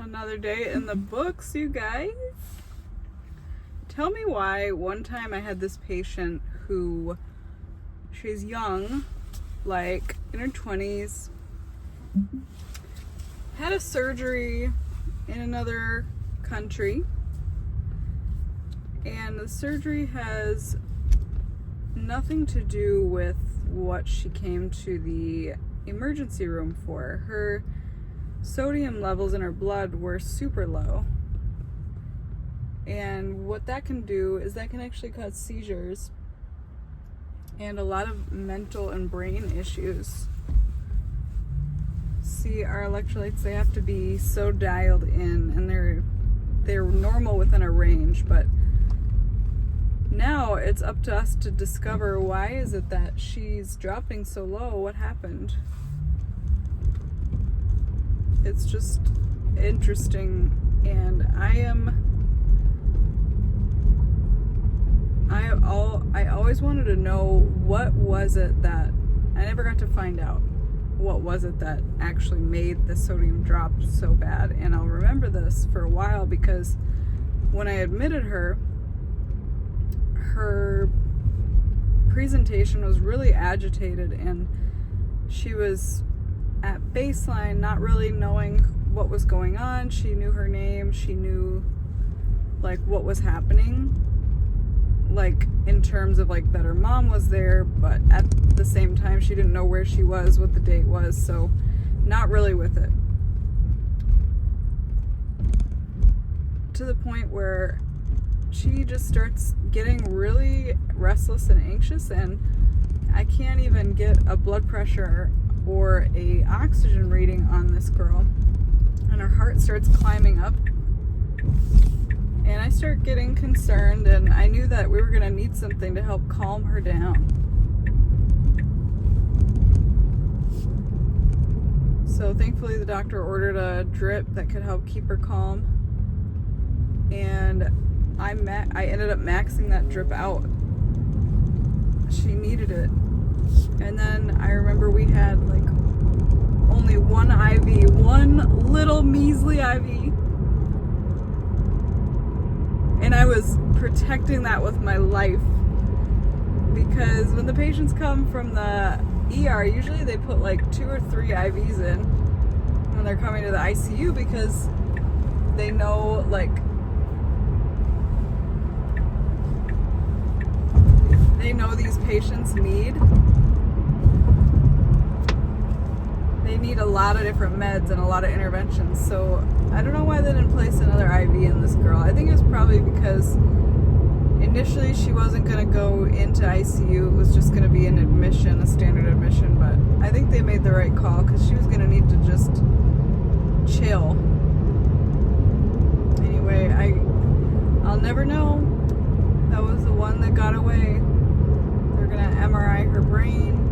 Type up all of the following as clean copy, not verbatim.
Another day in the books, you guys. Tell me why one time I had this patient who, she's young, like in her 20s, had a surgery in another country, and the surgery has nothing to do with what she came to the emergency room for. Her sodium levels in her blood were super low, and what that can do is that can actually cause seizures and a lot of mental and brain issues. See, our electrolytes, they have to be so dialed in, and they're normal within a range, but now it's up to us to discover why is it that she's dropping so low. What happened? It's just interesting, and I always wanted to know what was it that I never got to find out. What was it that actually made the sodium drop so bad? And I'll remember this for a while because when I admitted her, her presentation was really agitated, and she was at baseline not really knowing what was going on. She knew her name, she knew like what was happening, like in terms of like that her mom was there, but at the same time she didn't know where she was, what the date was, so not really with it. To the point where she just starts getting really restless and anxious, and I can't even get a blood pressure or a oxygen reading on this girl, and her heart starts climbing up, and I start getting concerned, and I knew that we were going to need something to help calm her down. So thankfully the doctor ordered a drip that could help keep her calm, and I ended up maxing that drip out. She needed it. And then I remember we had like only one IV, one little measly IV. And I was protecting that with my life. Because when the patients come from the ER, usually they put like 2 or 3 IVs in when they're coming to the ICU, because they know these patients need a lot of different meds and a lot of interventions. So I don't know why they didn't place another IV in this girl. I think it was probably because initially she wasn't going to go into ICU. It was just going to be an admission, a standard admission, but I think they made the right call because she was going to need to just chill. Anyway, I'll never know. That was the one that got away. They're going to MRI her brain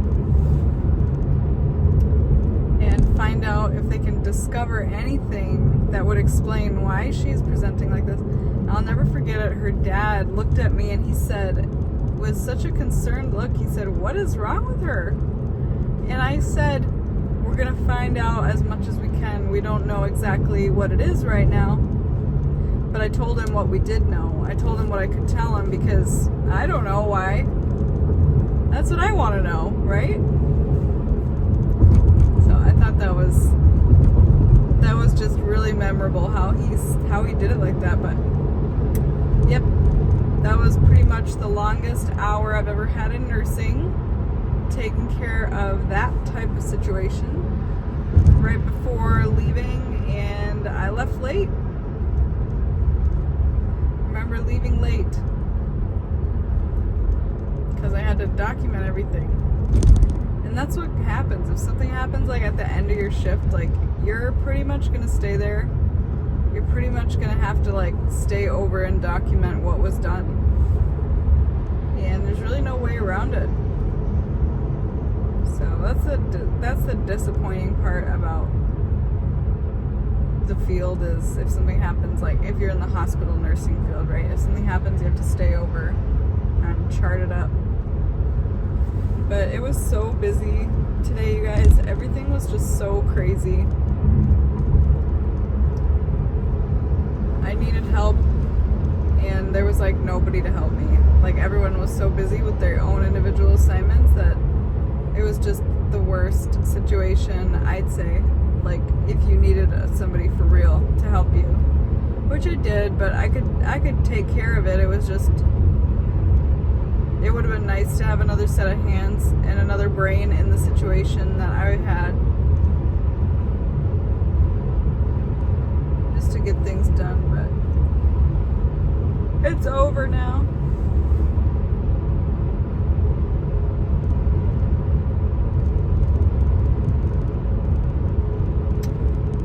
and find out if they can discover anything that would explain why she's presenting like this. I'll never forget it. Her dad looked at me and he said, with such a concerned look, he said, "What is wrong with her?" And I said, "We're going to find out as much as we can. We don't know exactly what it is right now." But I told him what we did know. I told him what I could tell him, because I don't know why. That's what I want to know, right? So I thought that was just really memorable how he did it like that. But yep, that was pretty much the longest hour I've ever had in nursing, taking care of that type of situation right before leaving, and I left late. Remember leaving late because I had to document everything. And that's what happens. If something happens like at the end of your shift, like you're pretty much going to stay there. You're pretty much going to have to like stay over and document what was done. And there's really no way around it. So that's the disappointing part about the field, is if something happens, like if you're in the hospital nursing field, right? If something happens, you have to stay over and chart it up. But it was so busy today, you guys. Everything was just so crazy. I needed help, and there was like nobody to help me. Like everyone was so busy with their own individual assignments that it was just the worst situation, I'd say. Like if you needed somebody for real to help you, which I did, but I could take care of it. It was just, it would have been nice to have another set of hands and another brain in the situation that I had, just to get things done. But it's over now.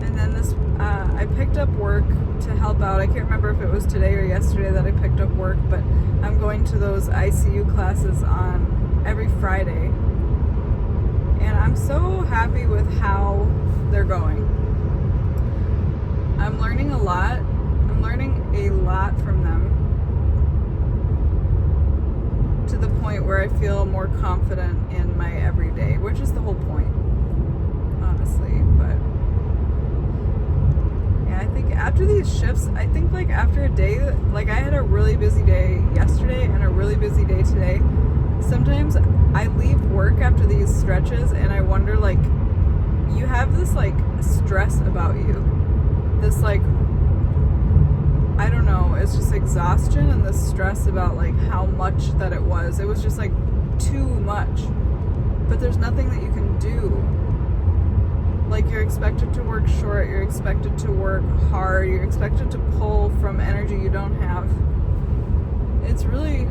And then this, I picked up work to help out. I can't remember if it was today or yesterday that I picked up work, but I'm going to those ICU classes on every Friday. And I'm so happy with how they're going. I'm learning a lot. I'm learning a lot from them, to the point where I feel more confident in my everyday, which is the whole point, honestly. But yeah, I think after these shifts, I think like after a day, like I had a really busy day yesterday and a really busy day today. Sometimes I leave work after these stretches and I wonder, like, you have this like stress about you, this like, I don't know, it's just exhaustion and this stress about like how much that it was just like too much, but there's nothing that you can do. Like you're expected to work short, you're expected to work hard, you're expected to pull from energy you don't have. It's really,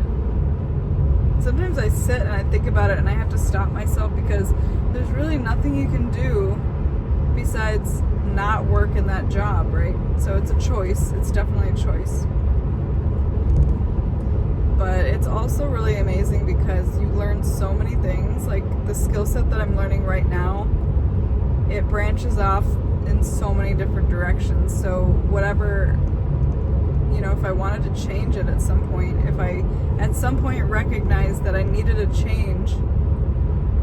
sometimes I sit and I think about it and I have to stop myself, because there's really nothing you can do besides not work in that job, right? So it's a choice. It's definitely a choice. But it's also really amazing because you learn so many things. Like the skill set that I'm learning right now, it branches off in so many different directions. So whatever, you know, if I wanted to change it at some point, if I at some point recognized that I needed a change,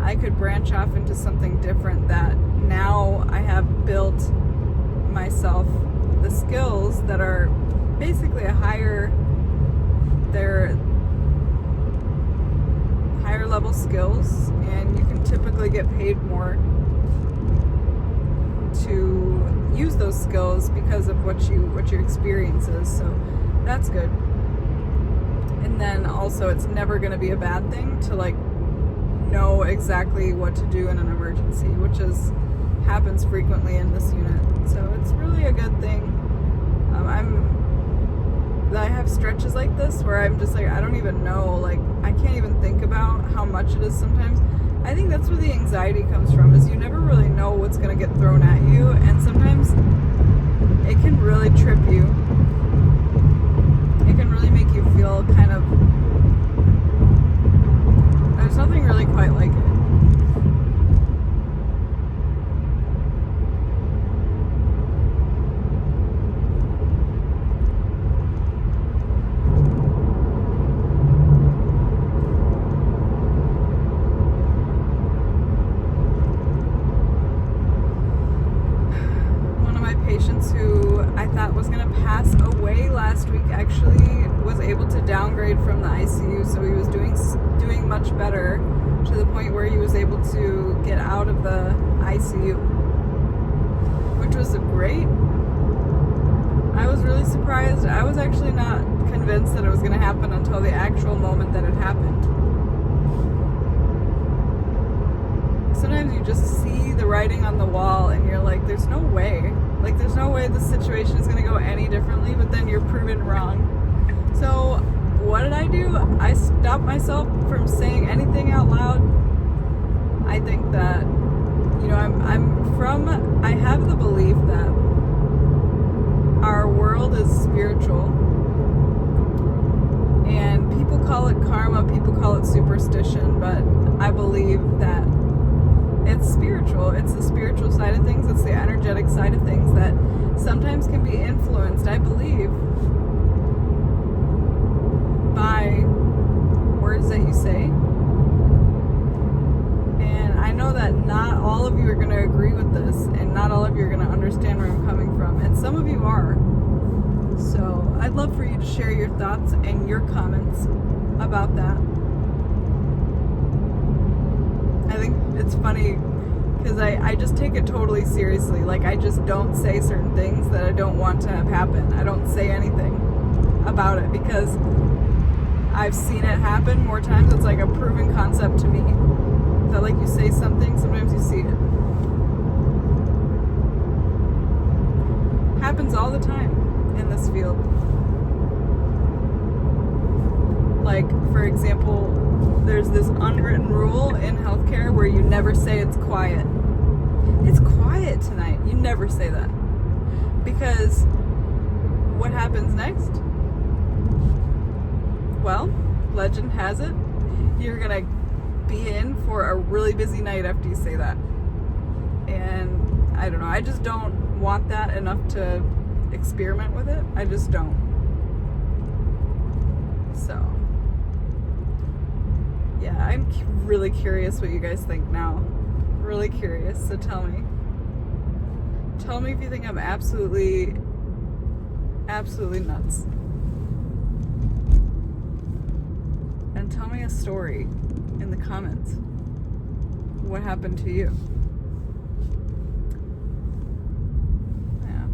I could branch off into something different that now I have built myself the skills that are basically they're higher level skills, and you can typically get paid more to use those skills because of what your experience is. So that's good. And then also, it's never going to be a bad thing to like know exactly what to do in an emergency, which happens frequently in this unit. So it's really a good thing. I have stretches like this where I'm just like, I don't even know, like I can't even think about how much it is sometimes. I think that's where the anxiety comes from, is you never really know what's going to get thrown at you, and sometimes it can really trip you. It can really make you feel kind of, there's nothing really quite like it. Patients who I thought was going to pass away last week actually was able to downgrade from the ICU, so he was doing much better, to the point where he was able to get out of the ICU, which was great. I was really surprised. I was actually not convinced that it was going to happen until the actual moment that it happened. Sometimes you just see the writing on the wall and you're like, there's no way. Like, there's no way this situation is going to go any differently, but then you're proven wrong. So what did I do? I stopped myself from saying anything out loud. I think that, you know, I have the belief that our world is spiritual. And people call it karma, people call it superstition, but I believe that it's spiritual. It's the spiritual side of things. It's the energetic side of things that sometimes can be influenced, I believe, by words that you say. And I know that not all of you are going to agree with this, and not all of you are going to understand where I'm coming from. And some of you are. So I'd love for you to share your thoughts and your comments about that. I think it's funny because I just take it totally seriously. Like, I just don't say certain things that I don't want to have happen. I don't say anything about it because I've seen it happen more times. It's like a proven concept to me that, like, you say something, sometimes you see it. Happens all the time in this field. Like, for example, there's this unwritten rule in healthcare where you never say it's quiet. It's quiet tonight. You never say that. Because what happens next? Well, legend has it, you're gonna be in for a really busy night after you say that. And I don't know, I just don't want that enough to experiment with it. I just don't. So, yeah, I'm really curious what you guys think now. Really curious, so tell me. Tell me if you think I'm absolutely nuts. And tell me a story in the comments. What happened to you? Yeah.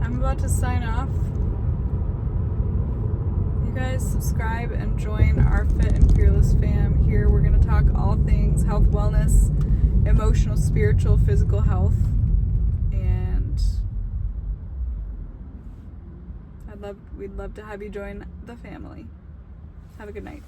I'm about to sign off. You guys subscribe and join our Fit and Fearless fam. Here we're going to talk all things health, wellness, emotional, spiritual, physical health. And we'd love to have you join the family. Have a good night.